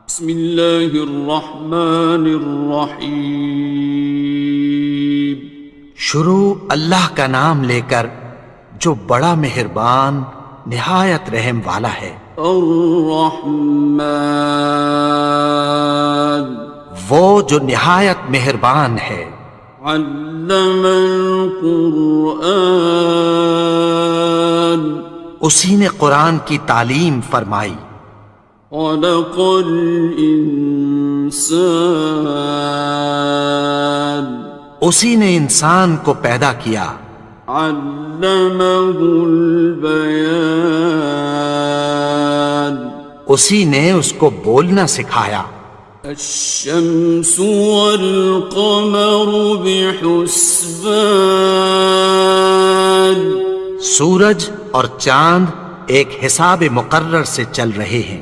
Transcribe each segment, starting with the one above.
بسم اللہ الرحمن الرحیم۔ شروع اللہ کا نام لے کر جو بڑا مہربان نہایت رحم والا ہے۔ الرحمن، وہ جو نہایت مہربان ہے۔ علم القرآن، اسی نے قرآن کی تعلیم فرمائی۔ خلق الانسان، اسی نے انسان کو پیدا کیا۔ علمہ البیان، اسی نے اس کو بولنا سکھایا۔ الشمس والقمر بحسبان، سورج اور چاند ایک حساب مقرر سے چل رہے ہیں۔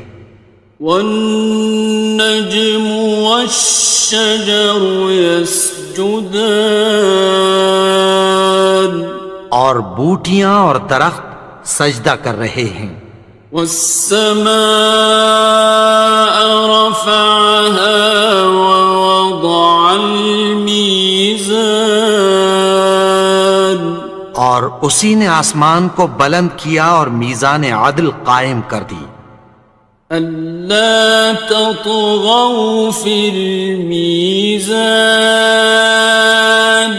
والنجم والشجر يسجدان، اور بوٹیاں اور درخت سجدہ کر رہے ہیں۔ والسماء رفعها ووضع الميزان، اور اسی نے آسمان کو بلند کیا اور میزان عدل قائم کر دی۔ ألا تطغوا في الميزان،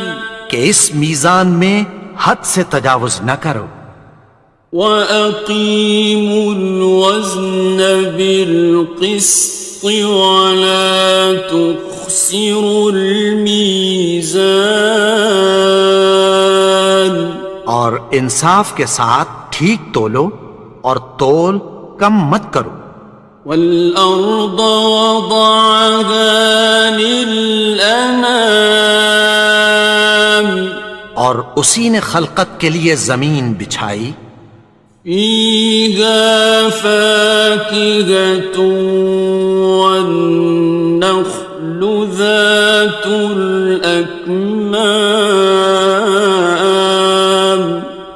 کہ اس میزان میں حد سے تجاوز نہ کرو۔ وَأَقِيمُوا الْوَزْنَ بِالْقِسْطِ وَلَا تُخْسِرُوا الْمِيزَانَ، اور انصاف کے ساتھ ٹھیک تولو اور تول کم مت کرو۔ وَالْأَرْضَ وَضَعَهَا لِلْأَنَامِ، اور اسی نے خلقت کے لیے زمین بچھائی۔ فِيهَا فَاكِهَةٌ وَالنَّخْلُ ذَاتُ الْأَكْمَامِ،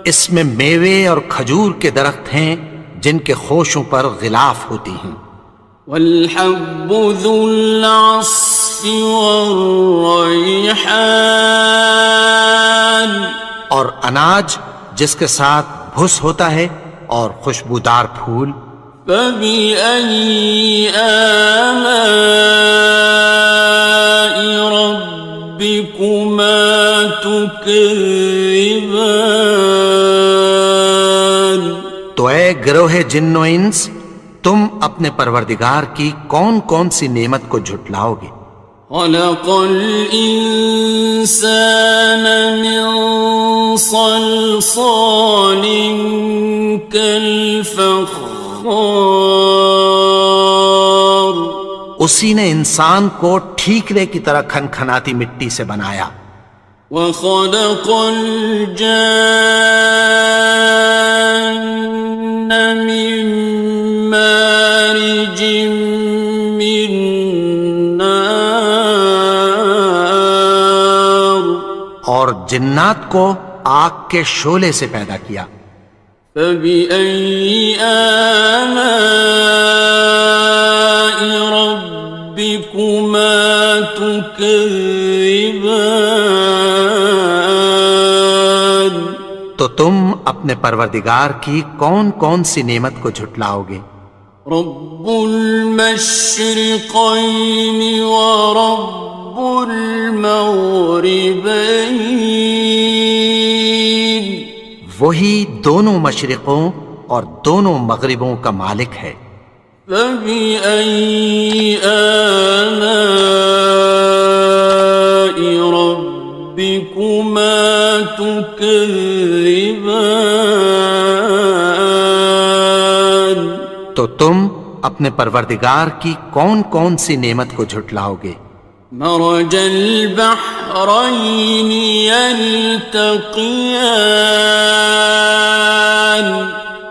اس میں میوے اور کھجور کے درخت ہیں جن کے خوشوں پر غلاف ہوتی ہیں۔ وَالْحَبُّ ذُو الْعَصْفِ وَالرَّيْحَانِ، اور اناج جس کے ساتھ بھس ہوتا ہے اور خوشبودار پھول۔ فَبِأَيِّ آلَاءِ رَبِّكُمَا تُكَذِّبَانِ، تو اے گروہ جن و انس، تم اپنے پروردگار کی کون کون سی نعمت کو جھٹلاؤ گے؟ خَلَقَ الْإِنسَانَ مِنْ صَلْصَالٍ كَالْفَخَّارِ، اسی نے انسان کو ٹھیکرے کی طرح کھنکھناتی مٹی سے بنایا۔ وَخَلَقَ الْجَانَّ مِن مَّارِجٍ مِّن نَّارٍ، اور جنات کو آگ کے شعلے سے پیدا کیا۔ فَبِأَيِّ آلَاءِ رَبِّكُمَا تُكَذِّبَانِ، تو تم اپنے پروردگار کی کون کون سی نعمت کو جھٹلاؤ گے؟ رب المشرقين ورب المغربين، وہی دونوں مشرقوں اور دونوں مغربوں کا مالک ہے۔ فَبِأَيِّ آلَاءِ رَبِّكُمَا تُكَذِّبَانِ، تو تم اپنے پروردگار کی کون کون سی نعمت کو جھٹلاؤ گے؟ مرج البحرين يلتقيان،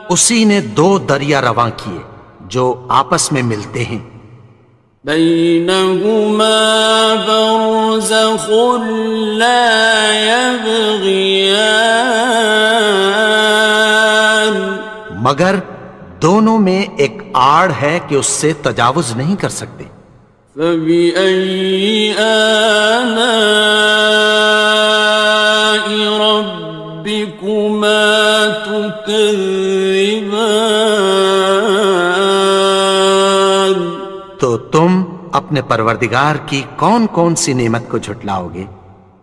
اسی نے دو دریا رواں کیے جو آپس میں ملتے ہیں۔ بينهما برزخ لا يبغيان، مگر دونوں میں ایک آڑ ہے کہ اس سے تجاوز نہیں کر سکتے۔ فبأي آلاء ربكما تكذبان؟ تو تم اپنے پروردگار کی کون کون سی نعمت کو جھٹلاؤ گے؟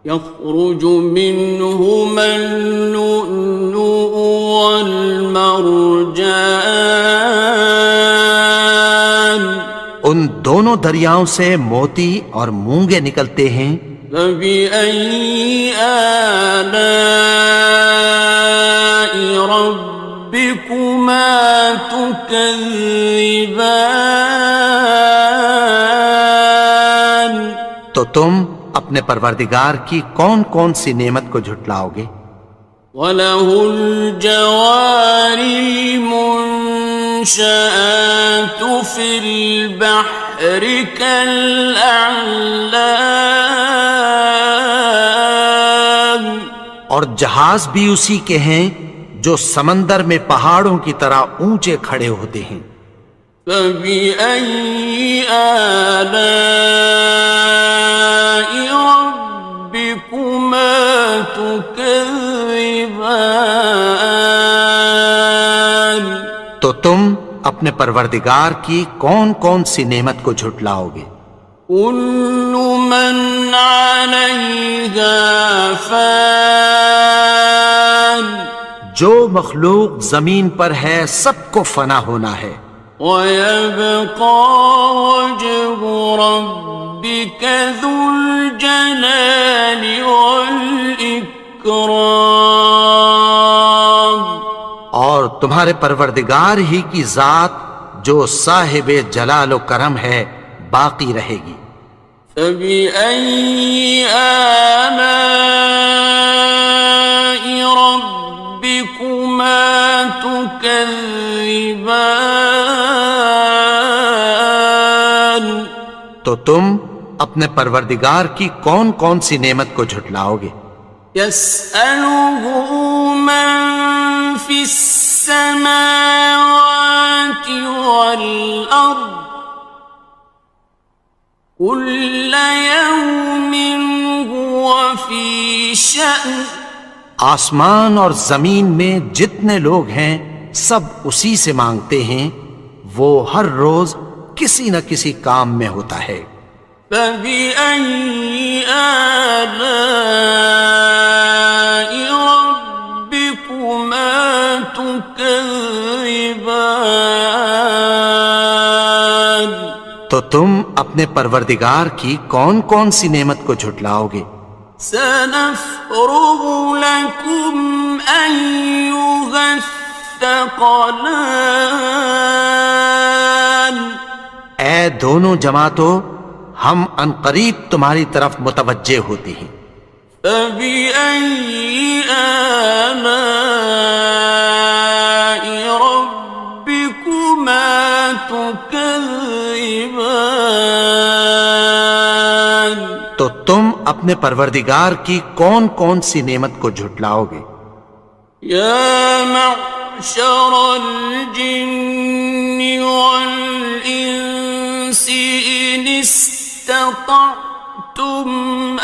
يخرج منهما اللؤلؤ والمرجان ان دونوں دریاؤں سے موتی اور مونگے نکلتے ہیں۔ فبأي آلاء ربكما تكذبان؟ تو تم اپنے پروردگار کی کون کون سی نعمت کو جھٹلاؤ گے؟ وَلَهُ الْجَوَارِ الْمُنشَآتُ فِي الْبَحْرِ كَالْأَعْلَامِ، اور جہاز بھی اسی کے ہیں جو سمندر میں پہاڑوں کی طرح اونچے کھڑے ہوتے ہیں۔ فَبِأَيِّ آلَاءِ رَبِّكُمَا تُكَذِّبَانِ؟ تو تم اپنے پروردگار کی کون کون سی نعمت کو جھٹلاؤ گے؟ كُلُّ مَنْ عَلَيْهَا فَانٍ، جو مخلوق زمین پر ہے سب کو فنا ہونا ہے۔ وَيَبْقَى وَجْهُ رَبِّكَ ذُو الْجَلَالِ وَالْإِكْرَامِ، اور تمہارے پروردگار ہی کی ذات جو صاحب جلال و کرم ہے باقی رہے گی۔ فَبِأَيِّ آلَاءِ رَبِّكُمَا تُكَذِّبَانِ؟ تو تم اپنے پروردگار کی کون کون سی نعمت کو جھٹلاؤ گے؟ يَسْأَلُهُ مَن فِي السَّمَاوَاتِ وَالْأَرْضِ كُلَّ يَوْمٍ هُوَ فِي شَأْنٍ، آسمان اور زمین میں جتنے لوگ ہیں سب اسی سے مانگتے ہیں، وہ ہر روز کسی نہ کسی کام میں ہوتا ہے۔ فَبِأَيِّ آلَاءِ رَبِّكُمَا تُكَذِّبَانِ؟ تو تم اپنے پروردگار کی کون کون سی نعمت کو جھٹلاؤ گے؟ سَنَفْرُغُ لَكُمْ أَيُّهَ الثَّقَلَانِ، اے دونوں جماعتوں ہم عنقریب تمہاری طرف متوجہ ہوتے ہیں۔ فَبِأَيِّ آلَاءِ رَبِّكُمَا تُكَذِّبَانِ؟ تو تم اپنے پروردگار کی کون کون سی نعمت کو جھٹلاؤ گے؟ يَا مَعْشَرَ الْجِنِّ وَالْإِنسِ إِنِ اسْتَطَعْتُمْ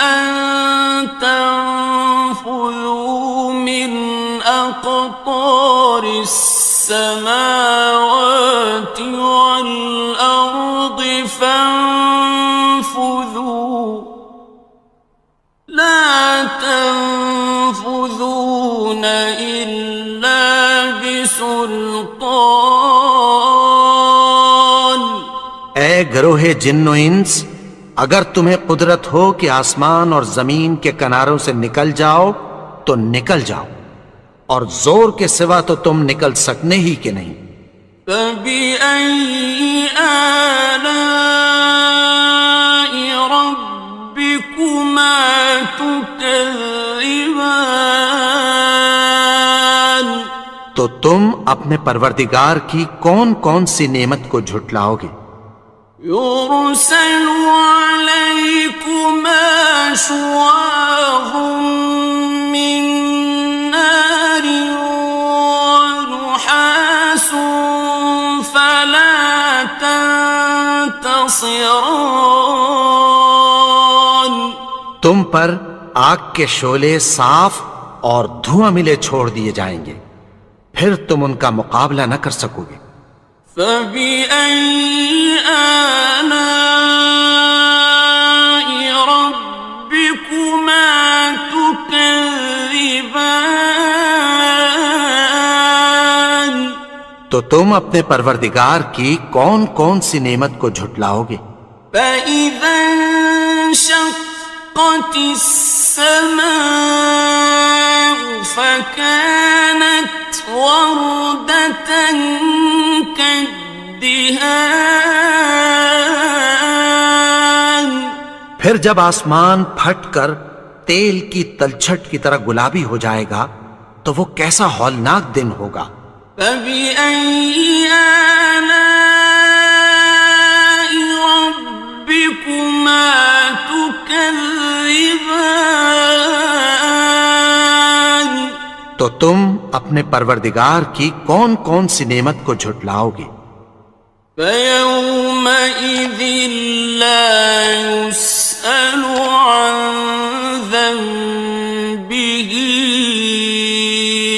أَن تَنفُذُوا مِنْ أَقْطَارِ السَّمَاوَاتِ وَالْأَرْضِ فَانفُذُوا لَا تَنفُذُونَ إِلَّا بِسُلْطَانٍ۔ اے گروہ جن و انس، اگر تمہیں قدرت ہو کہ آسمان اور زمین کے کناروں سے نکل جاؤ تو نکل جاؤ، اور زور کے سوا تو تم نکل سکنے ہی کہ نہیں۔ فَبِأَيِّ آلَاءِ رَبِّكُمَا تُكَذِّبَانِ؟ تو تم اپنے پروردگار کی کون کون سی نعمت کو جھٹلاؤ گے؟ يُرْسَلُ عَلَيْكُمَا شُوَاظٌ مِّن نَّارٍ وَنُحَاسٌ ينتصران. تم پر آگ کے شعلے صاف اور دھواں ملے چھوڑ دیے جائیں گے، پھر تم ان کا مقابلہ نہ کر سکو گے۔ فبأي آلاء ربكما تكذبان. تو تم اپنے پروردگار کی کون کون سی نعمت کو جھٹلاؤ گے؟ فإذا انشقت السماء فكانت وردة كالدهان. پھر جب آسمان پھٹ کر تیل کی تلچھٹ کی طرح گلابی ہو جائے گا تو وہ کیسا ہولناک دن ہوگا۔ فبأي آلاء ربكما تكذبان. تو تم اپنے پروردگار کی کون کون سی نعمت کو جھٹلاؤ گے؟ فيومئذ لا يسأل عن ذنبه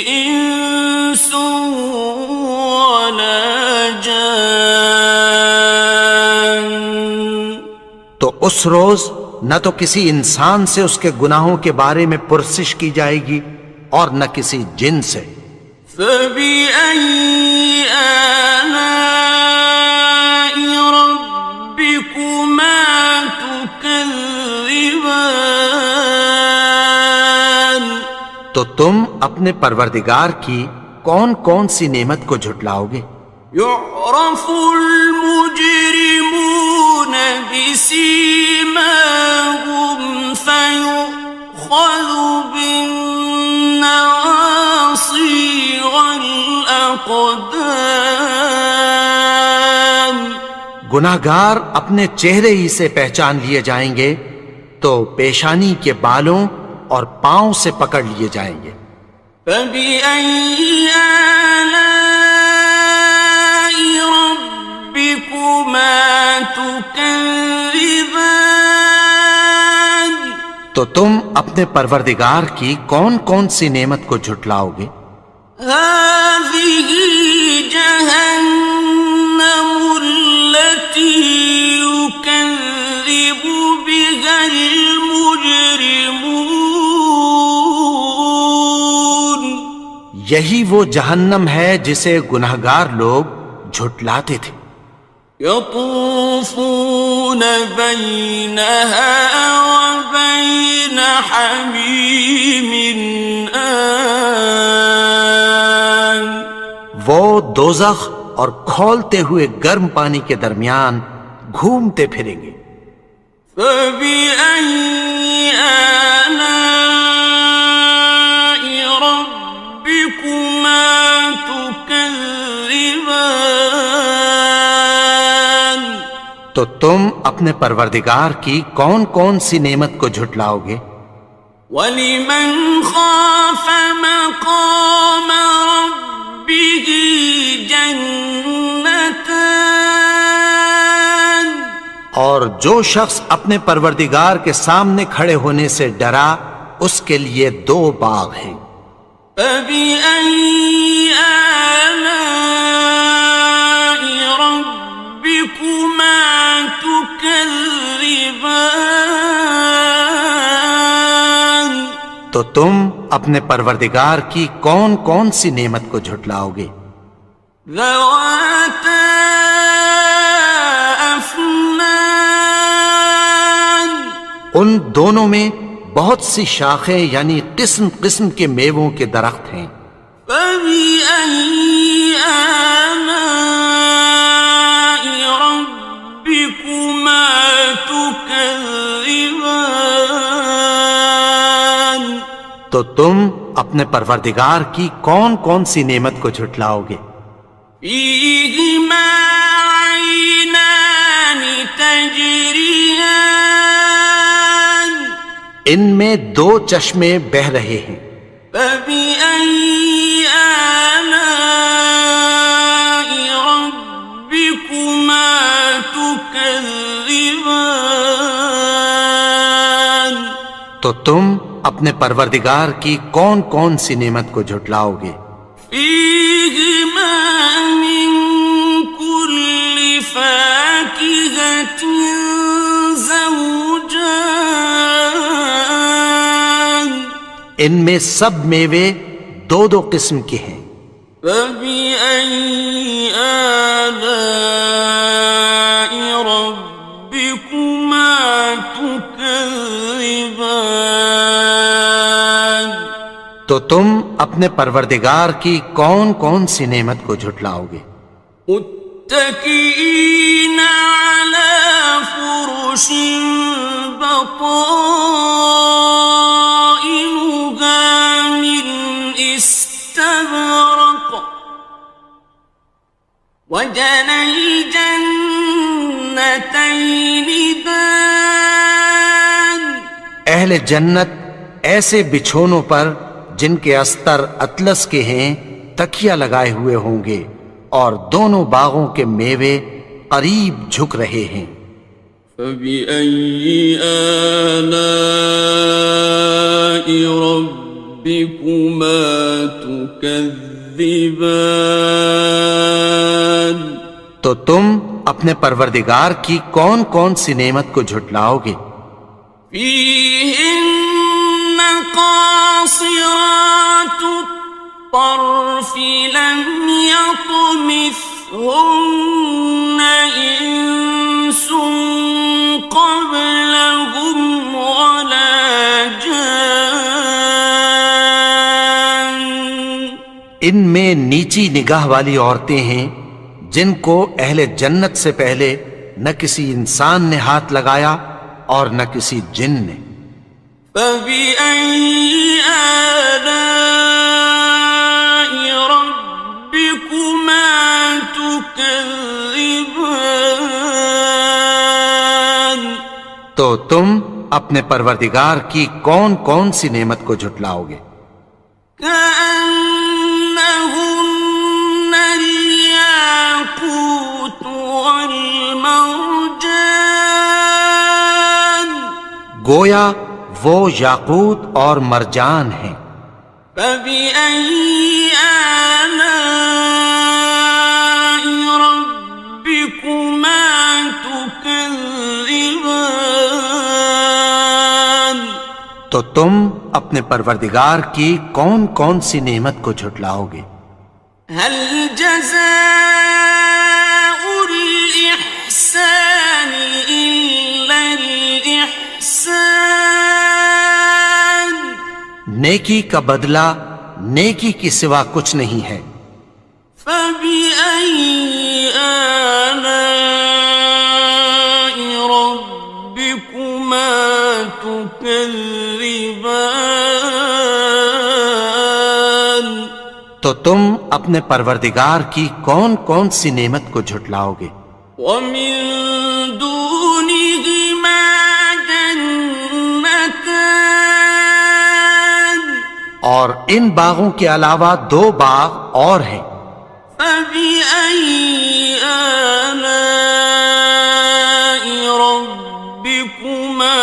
إنس ولا جان. تو اس روز نہ تو کسی انسان سے اس کے گناہوں کے بارے میں پرسش کی جائے گی اور نہ کسی جن سے۔ فبأي آلاء ربكما تكذبان. تو تم اپنے پروردگار کی کون کون سی نعمت کو جھٹلاؤ گے؟ يعرف المجرمون بسيماهم فيؤخذ بالنواصي والأقدام. گناہگار اپنے چہرے ہی سے پہچان لیے جائیں گے تو پیشانی کے بالوں اور پاؤں سے پکڑ لیے جائیں گے۔ فبأي آلاء ربكما تكذبان. تو تم اپنے پروردگار کی کون کون سی نعمت کو جھٹلاؤ گے؟ هذه جهنم التي يكذب بها المجرمون. یہی وہ جہنم ہے جسے گناہگار لوگ جھٹلاتے تھے۔ يطوفون بينها وبين حميم آن. وہ دوزخ اور کھولتے ہوئے گرم پانی کے درمیان گھومتے پھریں گے۔ فبأي آلاء ربكما تكذبان. تو تم اپنے پروردگار کی کون کون سی نعمت کو جھٹلاؤ گے؟ وَلِمَنْ خَافَ مَقَامَ رَبِّهِ جَنَّتَانِ. اور جو شخص اپنے پروردگار کے سامنے کھڑے ہونے سے ڈرا اس کے لیے دو باغ ہیں۔ فَبِأَيِّ آلَاءِ رَبِّكُمَا تُكَذِّبَانِ. تو تم اپنے پروردگار کی کون کون سی نعمت کو جھٹلاؤ گے؟ ذَوَاتَا أَفْنَانٍ. ان دونوں میں بہت سی شاخیں یعنی قسم قسم کے میووں کے درخت ہیں۔ فَبِأَيِّ آلَاءِ رَبِّكُمَا تُكَذِّبَانِ. تو تم اپنے پروردگار کی کون کون سی نعمت کو جھٹلاؤ گے؟ فِيهِمَا عَيْنَانِ تَجْرِيَانِ. ان میں دو چشمے بہہ رہے ہیں۔ فَبِأَيِّ آلَاءِ رَبِّكُمَا تُكَذِّبَانِ. تكذبان تو تم اپنے پروردگار کی کون کون سی نعمت کو جھٹلاؤ گے؟ فيهما من كل فاكهة زوجان ان میں سب میوے دو دو قسم کے ہیں۔ فبأي آلاء ربكما تكذبان تو تم اپنے پروردگار کی کون کون سی نعمت کو جھٹلاؤ گے؟ متكئين على فرش بطائنها من استبرق وجنى الجنتين دان اہل جنت ایسے بچھونوں پر جن کے استر اطلس کے ہیں تکیہ لگائے ہوئے ہوں گے، اور دونوں باغوں کے میوے قریب جھک رہے ہیں۔ فبأي آلاء ربكما تكذبان تو تم اپنے پروردگار کی کون کون سی نعمت کو جھٹلاؤ گے؟ فيهن قاصرات الطرف لم يطمثهن إنس قبلهم ولا جان ان میں نیچی نگاہ والی عورتیں ہیں جن کو اہل جنت سے پہلے نہ کسی انسان نے ہاتھ لگایا اور نہ کسی جن نے۔ فبأي آلاء ربكما تكذبان تو تم اپنے پروردگار کی کون کون سی نعمت کو جھٹلاؤ گے؟ كأنهن الياقوت والمرجان گویا وہ یاقوت اور مرجان ہیں۔ فبأي آلاء ربكما تكذبان تو تم اپنے پروردگار کی کون کون سی نعمت کو جھٹلاؤ گے؟ هل جزاء الإحسان إلا الإحسان نیکی کا بدلہ نیکی کی سوا کچھ نہیں ہے۔ فبأي آلاء ربكما تكذبان تو تم اپنے پروردگار کی کون کون سی نعمت کو جھٹلاؤ گے؟ ومن دونهما جنتان اور ان باغوں کے علاوہ دو باغ اور ہیں۔ فبأي آلاء ربكما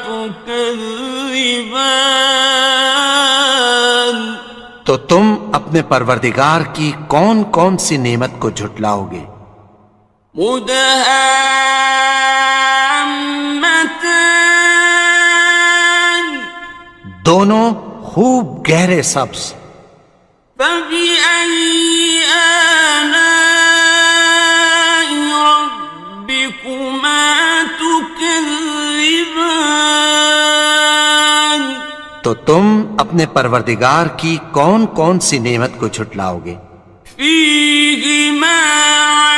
تكذبان تو تم اپنے پروردگار کی کون کون سی نعمت کو جھٹلاؤ گے؟ مدهامتان دونوں خوب گہرے سبز۔ فبأي آلاء ربكما تكذبان تو تم اپنے پروردگار کی کون کون سی نعمت کو جھٹلاؤ گے؟ فيهما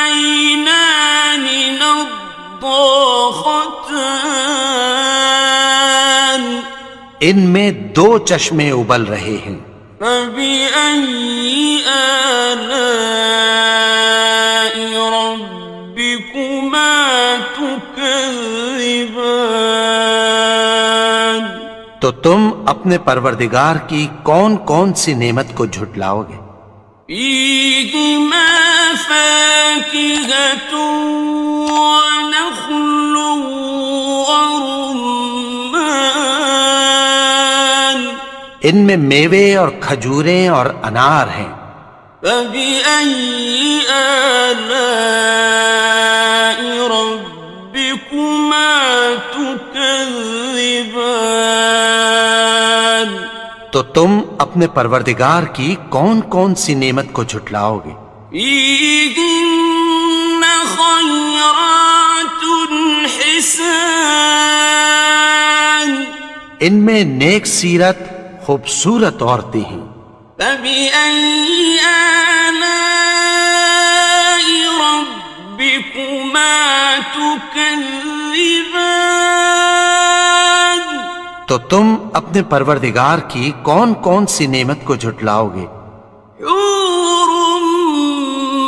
عينان نضاختان ان میں دو چشمے ابل رہے ہیں۔ فبأي آلاء ربكما تكذبان تو تم اپنے پروردگار کی کون کون سی نعمت کو جھٹلاؤ گے؟ فيهما فاكهة ونخل ورمان ان میں میوے اور کھجوریں اور انار ہیں. فبأي آلاء ربكما تكذبان تو تم اپنے پروردگار کی کون کون سی نعمت کو جھٹلاؤ گے؟ فيهن خيرات حسان ان میں نیک سیرت خوبصورت عورتیں ہیں. فبأي آلاء ربكما تكذبان تو تم اپنے پروردگار کی کون کون سی نعمت کو جھٹلاؤ گے؟ حور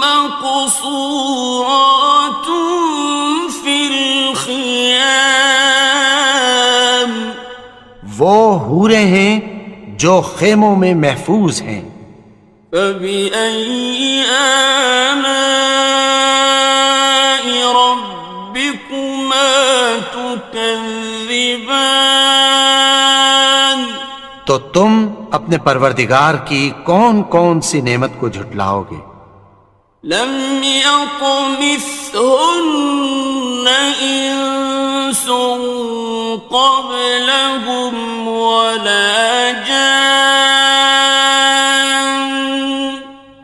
مقصورات في الخيام وہ حوریں ہیں جو خیموں میں محفوظ ہیں. فبأي آلاء ربكما تكذبان تو تم اپنے پروردگار کی کون کون سی نعمت کو جھٹلاؤ گے؟ لم يطمثهن إنس قبلهم ولا جان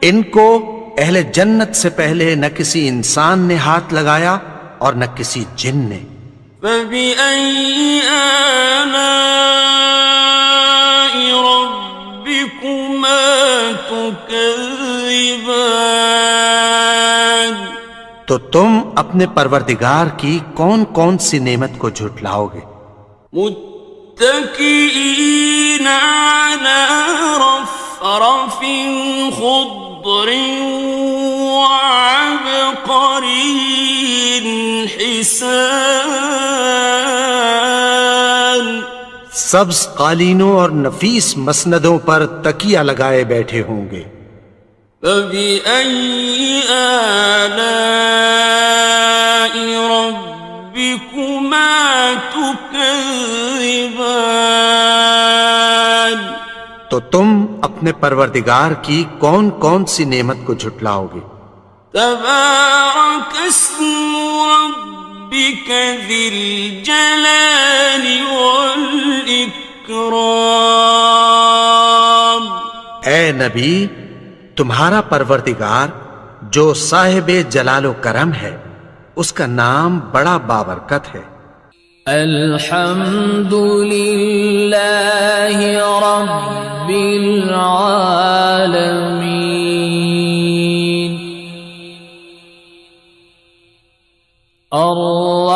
ان کو اہل جنت سے پہلے نہ کسی انسان نے ہاتھ لگایا اور نہ کسی جن نے. فبأي آلاء ربكما تكذبان تو تم اپنے پروردگار کی کون کون سی نعمت کو جھٹلاؤ گے؟ متكئين على رفرف خضر وعبقري حسان سبز قالینوں اور نفیس مسندوں پر تکیہ لگائے بیٹھے ہوں گے. فبأي آلاء ربكما تكذبان تو تم اپنے پروردگار کی کون کون سی نعمت کو جھٹلاؤ گے؟ تبارك اسم ربك ذي الجلال والإكرام اے نبی، تمہارا پروردگار جو صاحب جلال و کرم ہے اس کا نام بڑا بابرکت ہے. الحمد للہ رب العالمین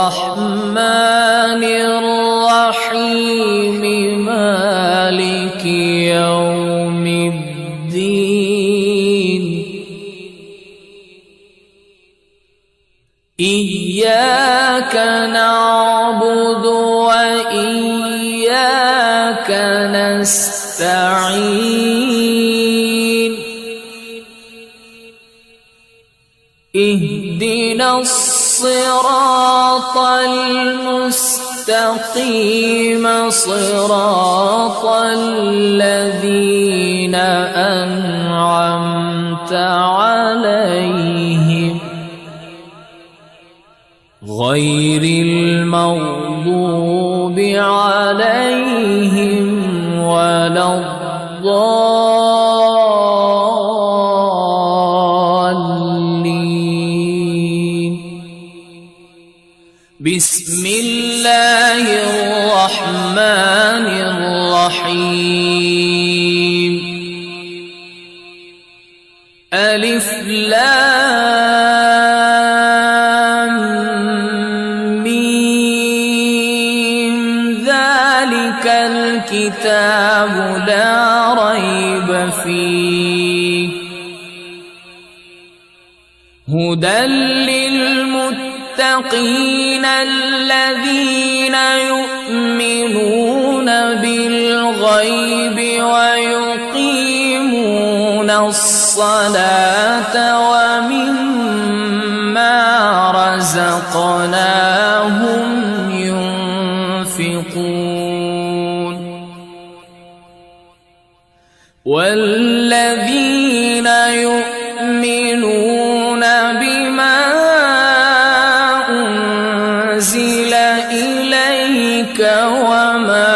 الرحمن الرحیم مالک یوم الدین إياك نعبد وإياك نستعين اهدنا الصراط المستقيم صراط الذين أنعمت عليهم غير المغضوب عليهم ولا الضالين. بسم الله الرحمن الرحيم. ألف لام ميم ذلك الكتاب لا ريب فيه هدى للمتقين الذين يؤمنون بالغيب ويقيمون الصلاة ومما والذين يؤمنون بما أنزل إليك وما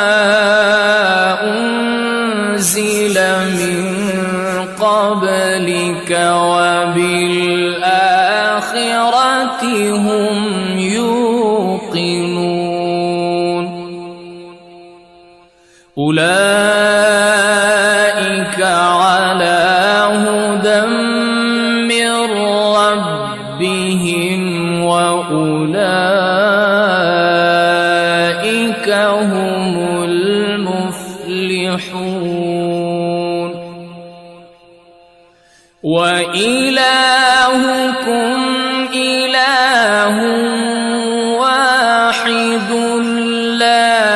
أنزل من قبلك وبالآخرة هم يوقنون أولئك على هدى من ربهم وأولئك هم المفلحون وإلهكم إله واحد لا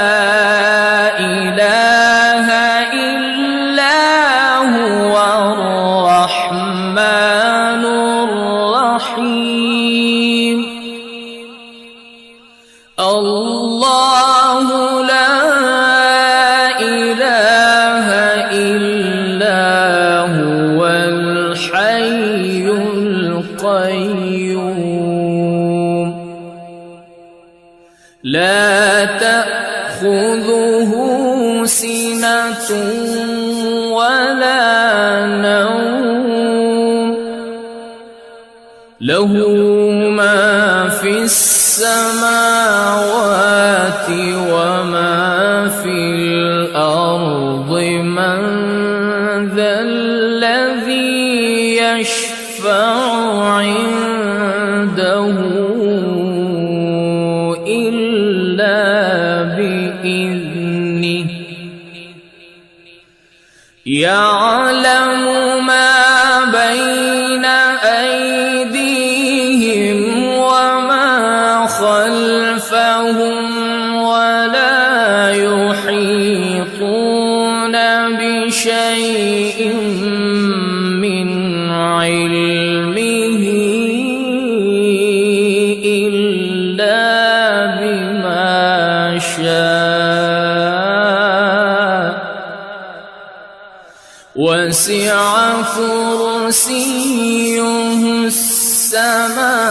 إله إلا هو الرحمن الرحيم الله لا إله إلا هو الحي القيوم لا تأخذه سنة ولا نوم له ما في السماوات وما في الأرض من ذا الذي يشفع عنده إلا بإذنه يعلم ما بين أيديهم وما خلفهم ولا يحيطون بشيء من علمه إلا بما شاء وسع كرسيه السماوات